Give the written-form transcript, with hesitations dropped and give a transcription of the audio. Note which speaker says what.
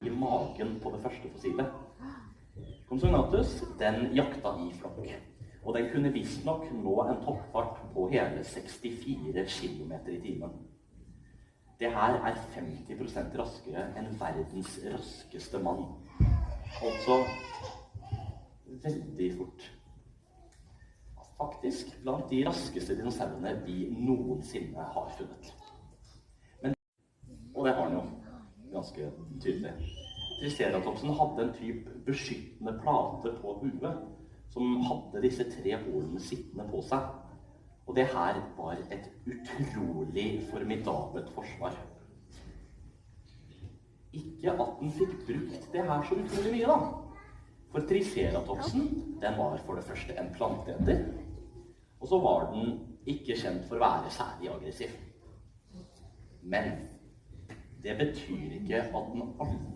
Speaker 1: i magen på det første fossilet. Compsognathus, den jakta i flokk, og den kunne visstnok nå en toppfart på hele 64 km i timen. Det her er 50% raskere enn verdens raskeste mann. Altså veldig fort. Faktisk blant de raskeste dinosaurene vi noensinne har funnet. Og det har den jo, ganske tydelig. Triceratopsen hadde en type beskyttende plate på hodet, som hadde disse 3 hålene sittende på seg. Og det her var et utrolig formidabelt forsvar. Ikke at den fikk brukt det her så utrolig mye, da. For Triceratopsen, den var for det første en planteeter, og så var den ikke kjent for å være særlig aggressiv. Men det betyr ikke at den aldri